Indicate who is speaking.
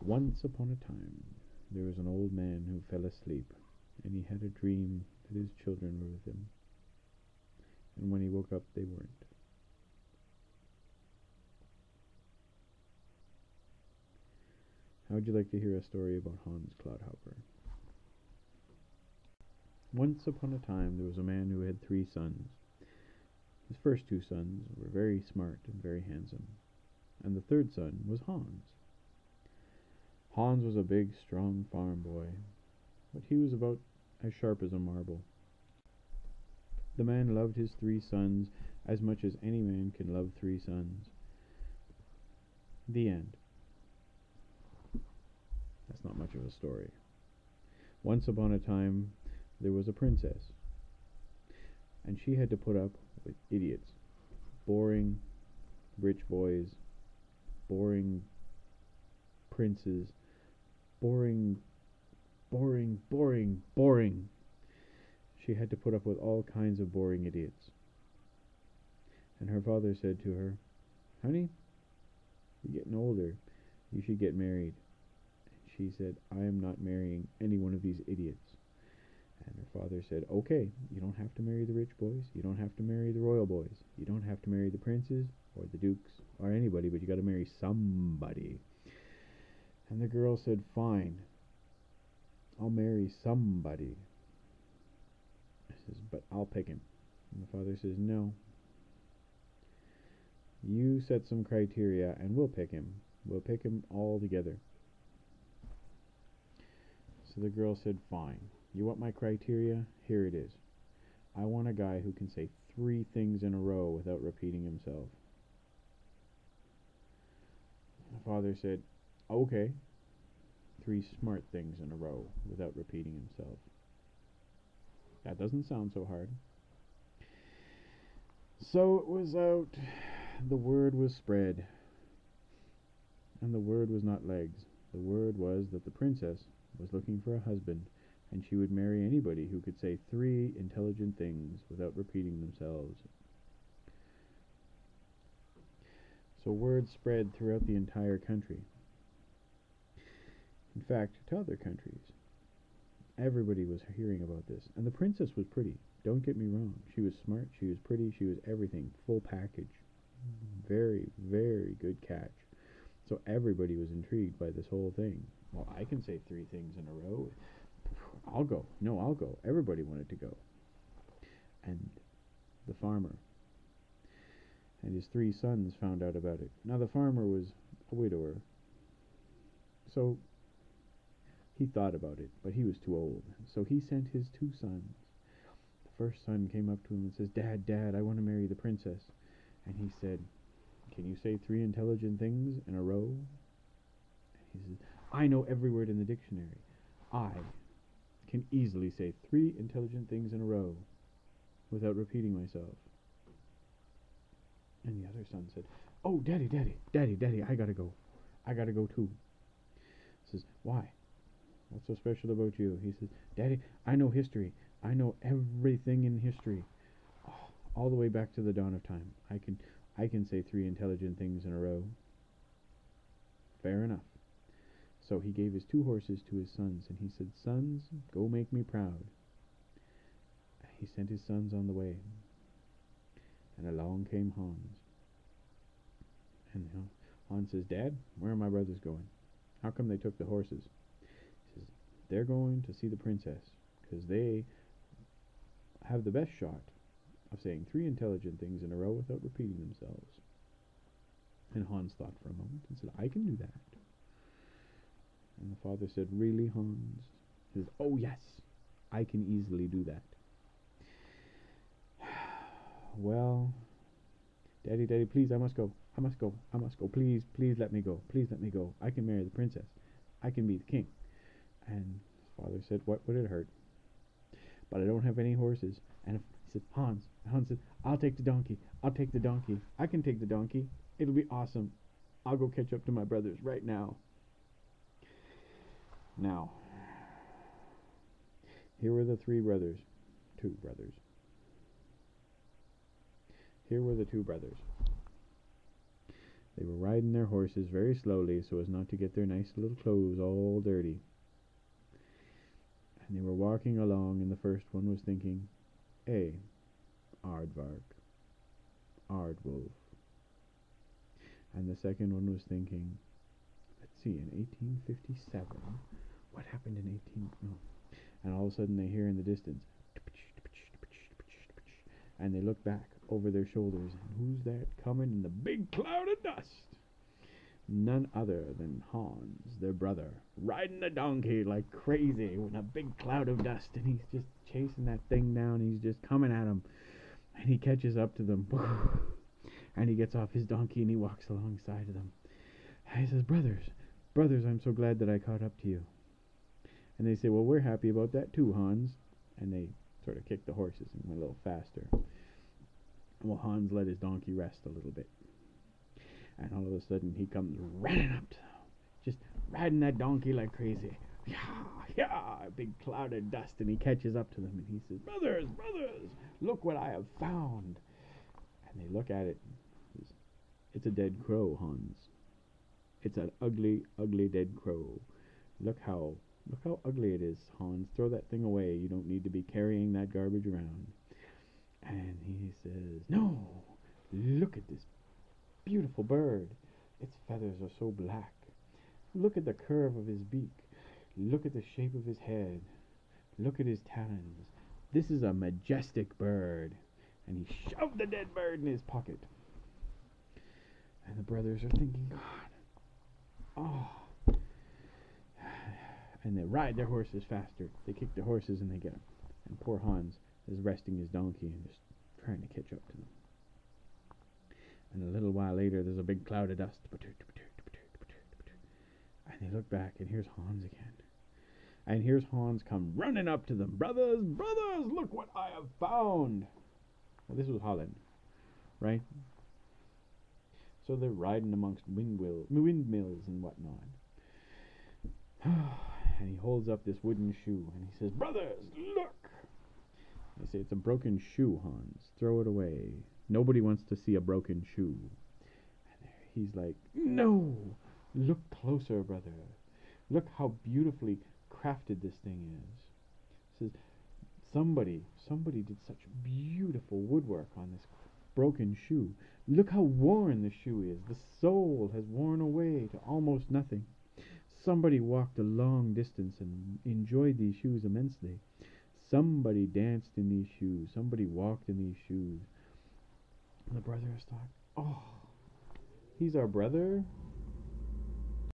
Speaker 1: Once upon a time, there was an old man who fell asleep, and he had a dream that his children were with him. And when he woke up, they weren't. How would you like to hear a story about Hans Clodhopper? Once upon a time, there was a man who had 3 sons. His first 2 sons were very smart and very handsome, and the third son was Hans. Hans was a big, strong farm boy, but he was about as sharp as a marble. The man loved his 3 sons as much as any man can love 3 sons. The end. That's not much of a story. Once upon a time, there was a princess, and she had to put up with idiots, boring rich boys, boring princes, boring. She had to put up with all kinds of boring idiots. And her father said to her, "Honey, you're getting older. You should get married." And she said, "I am not marrying any one of these idiots." And her father said, "Okay, you don't have to marry the rich boys. You don't have to marry the royal boys. You don't have to marry the princes or the dukes or anybody, but you got to marry somebody." And the girl said, "Fine, I'll marry somebody." She says, "But I'll pick him." And the father says, "No. You set some criteria and we'll pick him. We'll pick him all together." So the girl said, "Fine. You want my criteria? Here it is. I want a guy who can say 3 things in a row without repeating himself." The father said, "Okay. 3 smart things in a row without repeating himself. That doesn't sound so hard." So it was out. The word was spread. And the word was not legs. The word was that the princess was looking for a husband, and she would marry anybody who could say 3 intelligent things without repeating themselves. So word spread throughout the entire country. In fact, to other countries. Everybody was hearing about this. And the princess was pretty. Don't get me wrong. She was smart, she was pretty, she was everything. Full package. Very, very good catch. So everybody was intrigued by this whole thing. Well, I can say 3 things in a row. I'll go. No, I'll go. Everybody wanted to go. And the farmer and his 3 sons found out about it. Now the farmer was a widower. So he thought about it, but he was too old. So he sent his 2 sons. The first son came up to him and says, Dad, I want to marry the princess." And he said, "Can you say 3 intelligent things in a row?" And he says, "I know every word in the dictionary. I can easily say 3 intelligent things in a row without repeating myself." And the other son said, "Oh, Daddy, I gotta go. I gotta go too." He says, "Why? What's so special about you?" He says, "Daddy, I know history. I know everything in history. All the way back to the dawn of time. I can say 3 intelligent things in a row." Fair enough. So he gave his 2 horses to his sons, and he said, "Sons, go make me proud." He sent his sons on the way, and along came Hans. And Hans says, "Dad, where are my brothers going? How come they took the horses?" He says, "They're going to see the princess, because they have the best shot of saying 3 intelligent things in a row without repeating themselves." And Hans thought for a moment and said, "I can do that." And the father said, "Really, Hans?" He says, "Oh yes, I can easily do that." "Well, Daddy, please, I must go. Please let me go. Please let me go. I can marry the princess. I can be the king." And his father said, "What would it hurt? But I don't have any horses." And he said, Hans said, I'll take the donkey. I can take the donkey. It'll be awesome. I'll go catch up to my brothers right now." Now, here were the 2 brothers. Here were the 2 brothers. They were riding their horses very slowly so as not to get their nice little clothes all dirty. And they were walking along, and the first one was thinking, "Eh, aardvark, aardwolf." And the second one was thinking, let's see, in 1857, what happened in 18... No. And all of a sudden they hear in the distance, and they look back over their shoulders, and who's that coming in the big cloud of dust? None other than Hans, their brother, riding a donkey like crazy with a big cloud of dust, and he's just chasing that thing down. He's just coming at them, and he catches up to them, and he gets off his donkey and he walks alongside of them. And he says, brothers, I'm so glad that I caught up to you." And they say, "Well, we're happy about that too, Hans." And they sort of kicked the horses and went a little faster. Well, Hans let his donkey rest a little bit. And all of a sudden, he comes running up to them, just riding that donkey like crazy. Yeah, yeah, a big cloud of dust. And he catches up to them and he says, brothers, look what I have found." And they look at it. It's a dead crow, Hans. It's an ugly, ugly dead crow. Look how ugly it is, Hans. Throw that thing away. You don't need to be carrying that garbage around. And he says, "No, look at this beautiful bird. Its feathers are so black. Look at the curve of his beak. Look at the shape of his head. Look at his talons. This is a majestic bird." And he shoved the dead bird in his pocket. And the brothers are thinking, God, oh. And they ride their horses faster. They kick the horses and they get them. And poor Hans is resting his donkey and just trying to catch up to them. And a little while later, there's a big cloud of dust. And they look back, and here's Hans again. And here's Hans come running up to them. "Brothers, look what I have found." Well, this was Holland, right? So they're riding amongst windmills and whatnot. And he holds up this wooden shoe, and he says, "Brothers, look." They say, "It's a broken shoe, Hans. Throw it away. Nobody wants to see a broken shoe." And he's like, "No, look closer, brother. Look how beautifully crafted this thing is." He says, somebody did such beautiful woodwork on this broken shoe. Look how worn the shoe is. The sole has worn away to almost nothing. Somebody walked a long distance and enjoyed these shoes immensely. Somebody danced in these shoes. Somebody walked in these shoes." And the brothers thought, "Oh, he's our brother?